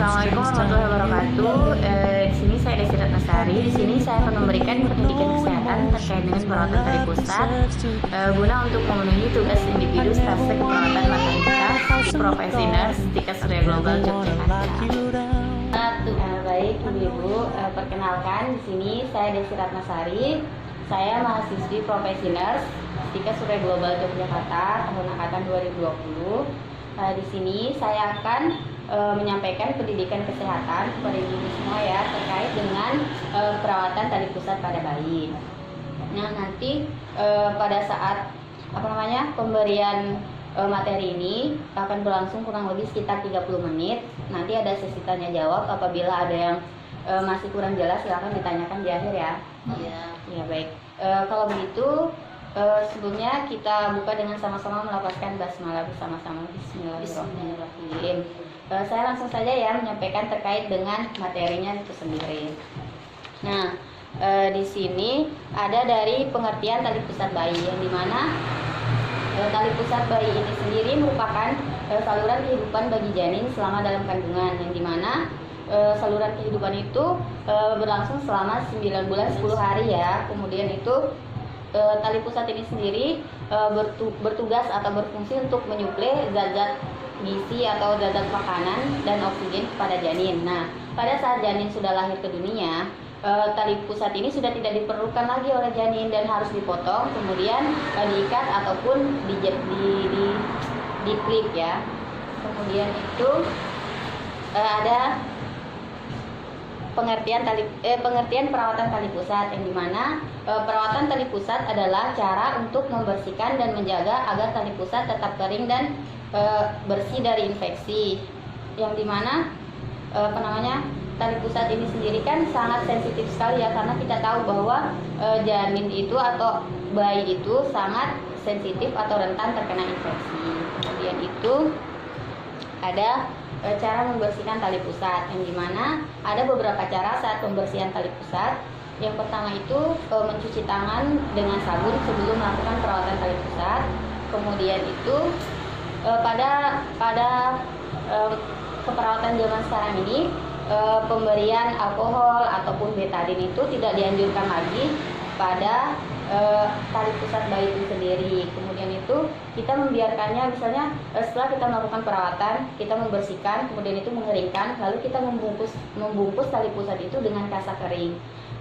Assalamualaikum warahmatullahi wabarakatuh. Di sini saya Desi Ratnasari. Di sini saya akan memberikan pendidikan kesehatan terkait dengan perawatan tali pusat guna untuk memenuhi tugas individu stase keperawatan maternitas Profesi Nurse Tika Surya Global Yogyakarta. Baik Ibu-ibu, perkenalkan di sini saya Desi Ratnasari. Saya mahasiswi Profesi Nurse Tika Surya Global Yogyakarta tahun angkatan 2020. Di sini saya akan menyampaikan pendidikan kesehatan kepada ibu semua ya terkait dengan perawatan tali pusat pada bayi. Nah nanti pada saat pemberian materi ini akan berlangsung kurang lebih sekitar 30 menit. Nanti ada sesi tanya jawab. Apabila ada yang masih kurang jelas silahkan ditanyakan di akhir ya. Iya. Ya baik. Kalau begitu sebelumnya kita buka dengan sama-sama melafazkan basmalah bersama-sama. Bismillahirrahmanirrahim. Saya langsung saja ya menyampaikan terkait dengan materinya itu sendiri. Nah, di sini ada dari pengertian tali pusat bayi, yang dimana tali pusat bayi ini sendiri merupakan saluran kehidupan bagi janin selama dalam kandungan, yang dimana saluran kehidupan itu berlangsung selama 9 bulan 10 hari ya. Kemudian itu tali pusat ini sendiri bertugas atau berfungsi untuk menyuplai zat-zat gizi atau zat-zat makanan dan oksigen kepada janin. Nah, pada saat janin sudah lahir ke dunia, tali pusat ini sudah tidak diperlukan lagi oleh janin dan harus dipotong, kemudian diikat ataupun di klip ya. Kemudian itu ada pengertian perawatan tali pusat, yang dimana perawatan tali pusat adalah cara untuk membersihkan dan menjaga agar tali pusat tetap kering dan bersih dari infeksi, yang dimana tali pusat ini sendiri kan sangat sensitif sekali ya, karena kita tahu bahwa janin itu atau bayi itu sangat sensitif atau rentan terkena infeksi. Kemudian itu ada cara membersihkan tali pusat, yang dimana ada beberapa cara saat pembersihan tali pusat. Yang pertama itu mencuci tangan dengan sabun sebelum melakukan perawatan tali pusat. Kemudian itu pada keperawatan zaman sekarang ini pemberian alkohol ataupun betadine itu tidak dianjurkan lagi pada tali pusat bayi itu sendiri. Kemudian itu kita membiarkannya, misalnya setelah kita melakukan perawatan, kita membersihkan, kemudian itu mengeringkan, lalu kita membungkus tali pusat itu dengan kasa kering.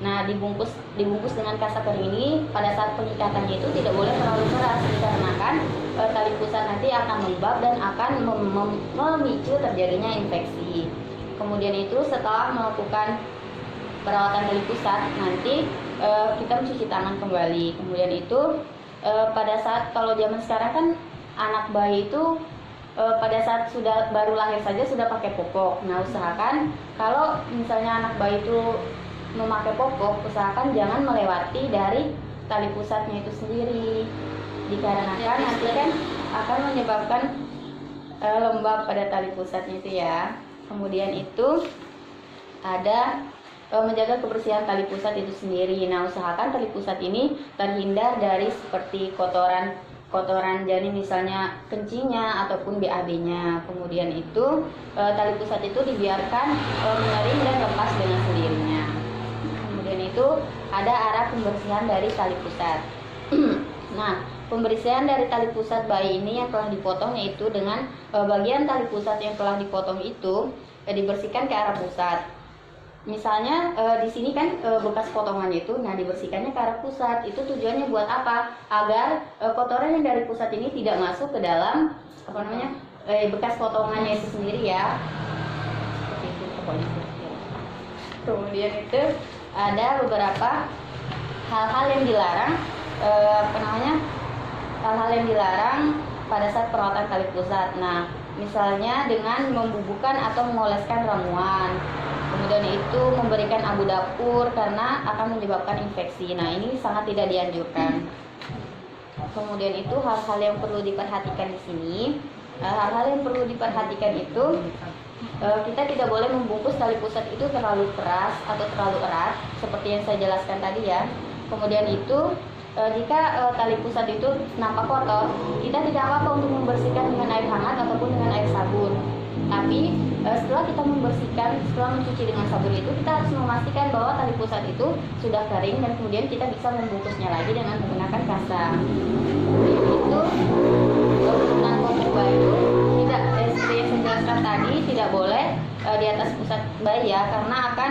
Nah, dibungkus dengan kasa kering ini pada saat pengikatannya itu tidak boleh terlalu keras, dikarenakan tali pusat nanti akan lembab dan akan memicu terjadinya infeksi. Kemudian itu setelah melakukan perawatan tali pusat, nanti kita mencuci tangan kembali. Kemudian itu pada saat, kalau zaman sekarang kan anak bayi itu pada saat sudah baru lahir saja sudah pakai popok. Nah, usahakan kalau misalnya anak bayi itu memakai popok, usahakan jangan melewati dari tali pusatnya itu sendiri, dikarenakan nanti kan akan menyebabkan lembab pada tali pusatnya itu ya. Kemudian itu ada menjaga kebersihan tali pusat itu sendiri. Nah, usahakan tali pusat ini terhindar dari seperti kotoran janin, misalnya kencingnya ataupun BAB-nya. Kemudian itu tali pusat itu dibiarkan mengering dan lepas dengan sendirinya. Kemudian itu ada arah pembersihan dari tali pusat. Nah, pembersihan dari tali pusat bayi ini yang telah dipotong, yaitu dengan bagian tali pusat yang telah dipotong itu dibersihkan ke arah pusat. Misalnya di sini kan bekas potongannya itu, nah dibersihkannya ke arah pusat. Itu tujuannya buat apa? Agar kotoran yang dari pusat ini tidak masuk ke dalam bekas potongannya itu sendiri ya. Seperti itu pokoknya. Kemudian itu ada beberapa hal-hal yang dilarang, hal-hal yang dilarang pada saat perawatan tali pusat. Nah, misalnya dengan membubuhkan atau mengoleskan ramuan. Kemudian itu memberikan abu dapur karena akan menyebabkan infeksi. Nah, ini sangat tidak dianjurkan. Kemudian itu hal-hal yang perlu diperhatikan di sini. Hal-hal yang perlu diperhatikan itu kita tidak boleh membungkus tali pusat itu terlalu keras atau terlalu erat seperti yang saya jelaskan tadi ya. Kemudian itu jika tali pusat itu nampak kotor, kita tidak apa-apa untuk membersihkan dengan air hangat ataupun dengan air sabun. Tapi setelah kita membersihkan, setelah mencuci dengan sabun itu, kita harus memastikan bahwa tali pusat itu sudah kering dan kemudian kita bisa membungkusnya lagi dengan menggunakan kasa. Itu penggunaan popok bayi tidak seperti yang saya jelaskan tadi, tidak boleh di atas pusat bayi ya, karena akan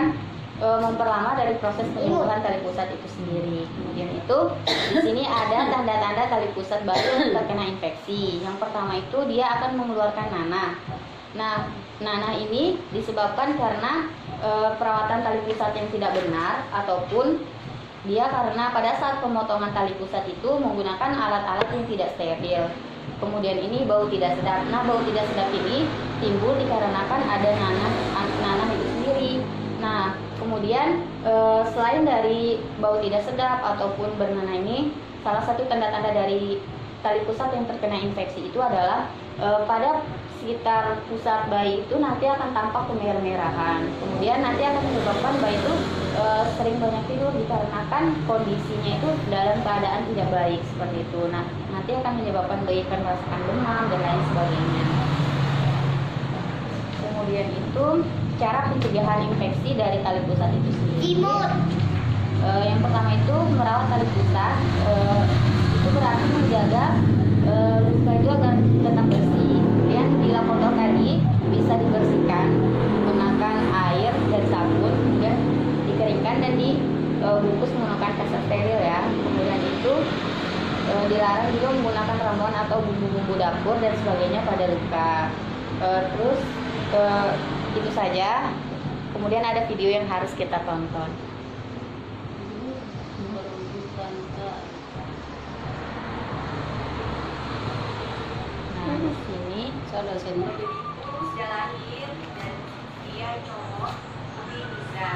memperlama dari proses penyembuhan tali pusat itu sendiri. Kemudian itu di sini ada tanda-tanda tali pusat bayi yang terkena infeksi. Yang pertama itu dia akan mengeluarkan nanah. Nah, nanah ini disebabkan karena perawatan tali pusat yang tidak benar, ataupun dia karena pada saat pemotongan tali pusat itu menggunakan alat-alat yang tidak steril. Kemudian ini bau tidak sedap. Nah, bau tidak sedap ini timbul dikarenakan ada nanah itu sendiri. Nah, kemudian selain dari bau tidak sedap ataupun bernanah ini, salah satu tanda-tanda dari tali pusat yang terkena infeksi itu adalah pada sekitar pusat bayi itu nanti akan tampak kemerah-merahan. Kemudian nanti akan menyebabkan bayi itu sering banyak tidur dikarenakan kondisinya itu dalam keadaan tidak baik seperti itu. Nah, nanti akan menyebabkan bayi akan merasakan demam dan lain sebagainya. Kemudian itu cara pencegahan infeksi dari tali pusat itu sendiri. Yang pertama itu merawat tali pusat, itu berarti menjaga luka itu agar tetap bersih. Kemudian bila kotor tadi bisa dibersihkan menggunakan air dan sabun, kemudian dikeringkan dan dibungkus menggunakan kasa steril ya. Kemudian itu dilarang juga menggunakan ramuan atau bumbu-bumbu dapur dan sebagainya pada luka. Terus itu saja. Kemudian ada video yang harus kita tonton. Nah, di sini sudah sini. Sudah lahir dan dia cowok, tapi bisa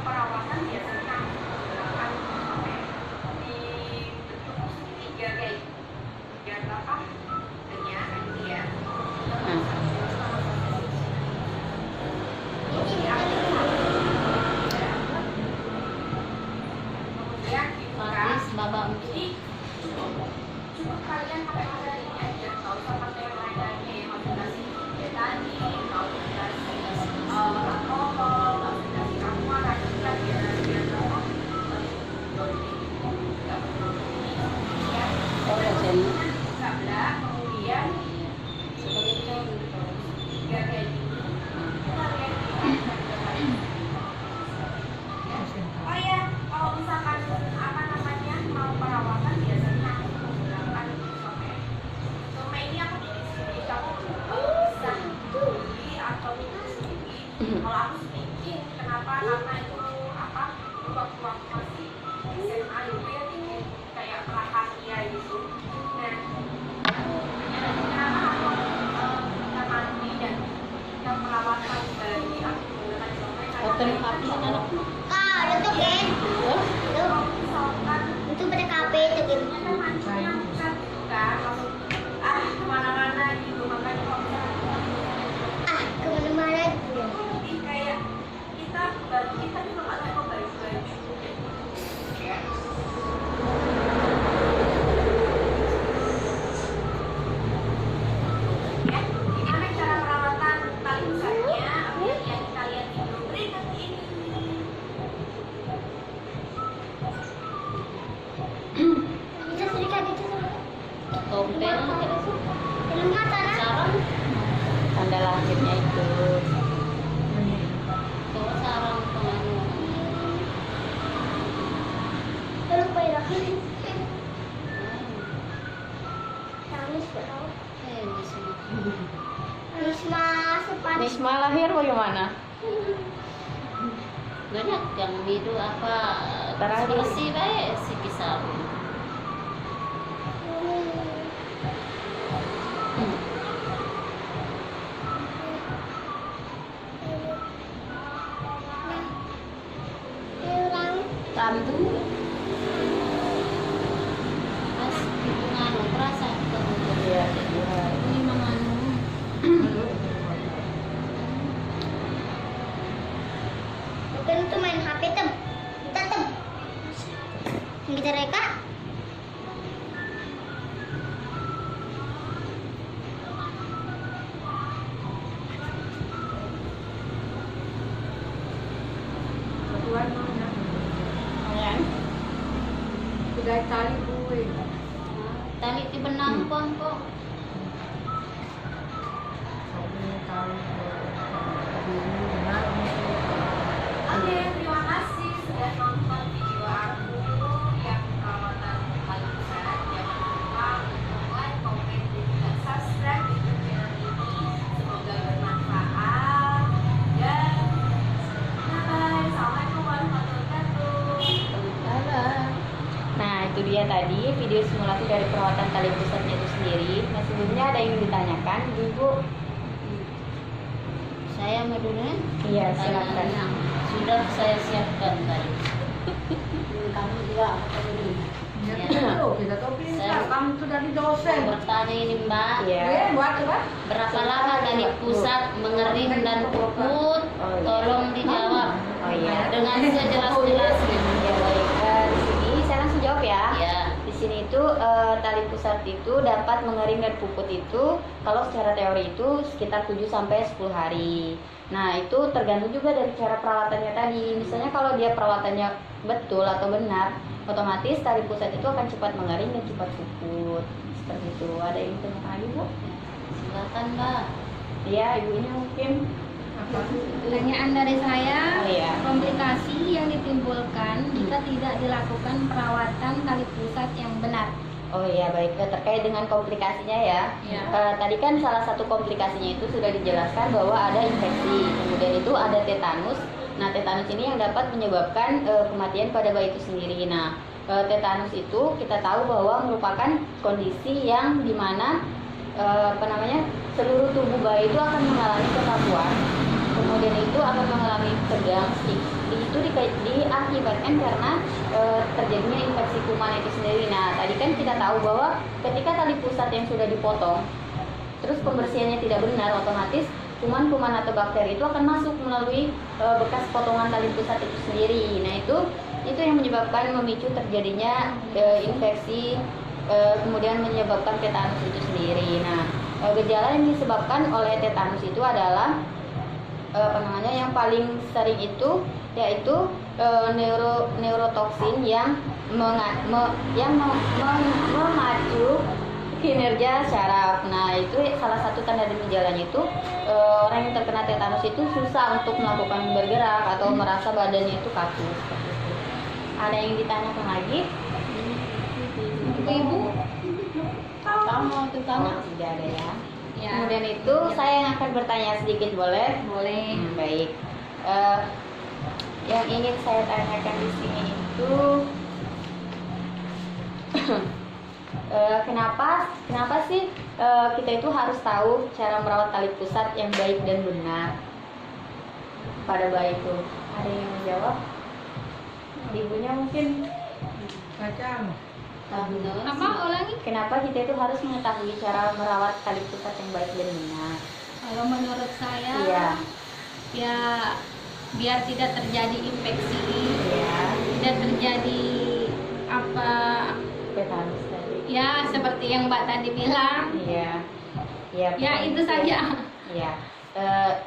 perawatan biasanya menggunakan di bentuk segitiga kayak dan apa kenyang ini ya. Cuma kalian pakai modal ini aja, nggak usah pakai yang lain-lainnya ya. Nggak usah kasih betadine, nggak usah kasih alkohol, nggak usah kasih ramuan, racikan biar apa? Nggak perlu ini ya. Nggak belak, kemudian sebagai contoh tiga kayak gini. Kalian oh ya, kalau misalkan apa namanya mau perawatan biasanya menggunakan somai ini aku di sini kamu bisa beli atau sendiri. Kalau aku sedikit, kenapa? Karena itu apa? Waktu masih SMA itu ya tinggi kayak prakarya gitu. Nah, kenapa aku kita mandi dan kita perawatan bayi aku menggunakan somai karena Itu kan? Itu pada kafe itu kan? kan mancingnya pusat gitu kan, langsung kemana-mana gitu, makanya kalau misalnya Kemana-mana gitu. lebih kayak kita juga nggak tahu baju-baju ya. Ya, gimana cara perawatan tali pusatnya? Yang kita lihat di blueprint ini. Bisa serikat itu Tompel rumah tanah. sarang tanda lahirnya itu. Sarang pengaruh. Lalu payah Tangis tahu. Risma sepan. Nisma lahir bagaimana? Banyak yang bidu apa Terakhir. bersih baik si kisah. Tantu Pas itu nganu perasa ya. ini menganu Bukan itu main HP tem. Kita tem. Kita reka. gaya tali gue. Tali ti benang kok. Oke, terima kasih sudah nonton video aku yang perawatan tali pusat. Jangan lupa untuk like, komen, dan juga subscribe YouTube channel ini. Semoga bermanfaat dan bye-bye. Assalamualaikum warahmatullahi wabarakatuh. Nah, itu dia tadi video simulasi dari perawatan tali pusatnya itu sendiri. Nah, sebelumnya ada yang ditanyakan, Ibu? Saya mau dulu ya? Iya, silakan. Tanya. Sudah saya siapkan tadi. Kamu juga apa ini? Ya, Ya. kita tuh Saya- kamu tuh dari dosen. Bertanya ini Mbak. Iya. Buat apa? Berapa lama tali pusat mengering dan puput? Oh, iya. Tolong dijawab Oh iya. dengan sejelas-jelasnya. Ya baik. Di sini saya langsung jawab ya. Ya. Di sini itu tali pusat itu dapat mengering dan puput itu kalau secara teori itu sekitar 7 sampai 10 hari. Nah, itu tergantung juga dari cara perawatannya tadi. Misalnya kalau dia perawatannya betul atau benar, otomatis tali pusat itu akan cepat mengering dan cepat puput. Seperti itu. Ada yang ditanya lagi, Bu? Silakan Mbak. Iya, ibunya mungkin. Pertanyaan dari saya, Oh iya. komplikasi yang ditimbulkan jika tidak dilakukan perawatan tali pusat yang benar. Oh iya, baik. Terkait dengan komplikasinya ya. Ya. Tadi kan salah satu komplikasinya itu sudah dijelaskan bahwa ada infeksi, kemudian itu ada tetanus. Nah, tetanus ini yang dapat menyebabkan kematian pada bayi itu sendiri. Nah, tetanus itu kita tahu bahwa merupakan kondisi yang dimana seluruh tubuh bayi itu akan mengalami kekakuan, kemudian itu akan mengalami tegang. Itu diakibatkan karena terjadinya infeksi kuman itu sendiri. Nah, tadi kan kita tahu bahwa ketika tali pusat yang sudah dipotong, terus pembersihannya tidak benar, otomatis kuman-kuman atau bakteri itu akan masuk melalui bekas potongan tali pusat itu sendiri. Nah, itu yang menyebabkan memicu terjadinya infeksi, kemudian menyebabkan tetanus itu sendiri. Nah, gejala yang disebabkan oleh tetanus itu adalah yang paling sering itu yaitu neurotoksin yang memacu kinerja syaraf. Nah, itu salah satu tanda dan gejalanya itu orang yang terkena tetanus itu susah untuk melakukan bergerak atau merasa badannya itu kaku. Seperti itu. Ada yang ditanyakan lagi? Ibu, Kamu tuh kamu. Oh, tidak ada ya. ya, Kemudian itu saya yang akan bertanya sedikit, boleh? boleh. Baik. Yang ingin saya tanyakan di sini itu kenapa sih kita itu harus tahu cara merawat tali pusat yang baik dan benar pada bayi itu? Ada yang menjawab? Ibunya mungkin. Kacang. Apa ulangi? Kenapa kita itu harus mengetahui cara merawat tali pusat yang baik dan benar? Kalau menurut saya, Iya. ya biar tidak terjadi infeksi, Iya. tidak terjadi apa, Tetanus tadi. ya seperti yang Mbak tadi bilang. Iya. Iya. Ya itu saja. Iya.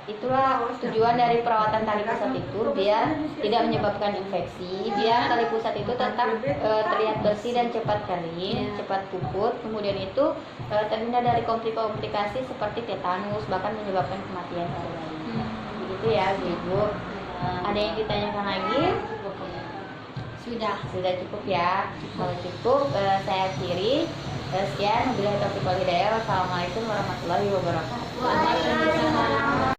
Itulah tujuan dari perawatan tali pusat itu, biar tidak menyebabkan infeksi, biar tali pusat itu tetap terlihat bersih dan cepat kering, Ya. cepat puput, kemudian itu terhindar dari komplikasi seperti tetanus, bahkan menyebabkan kematian pada bayi. Begitu ya, Ibu. Ada yang ditanyakan lagi? Sudah cukup ya. Kalau cukup, saya akhiri. Sekian, wabillahi taufiq wal hidayah. Wassalamualaikum warahmatullahi wabarakatuh. Waalaikumsalam.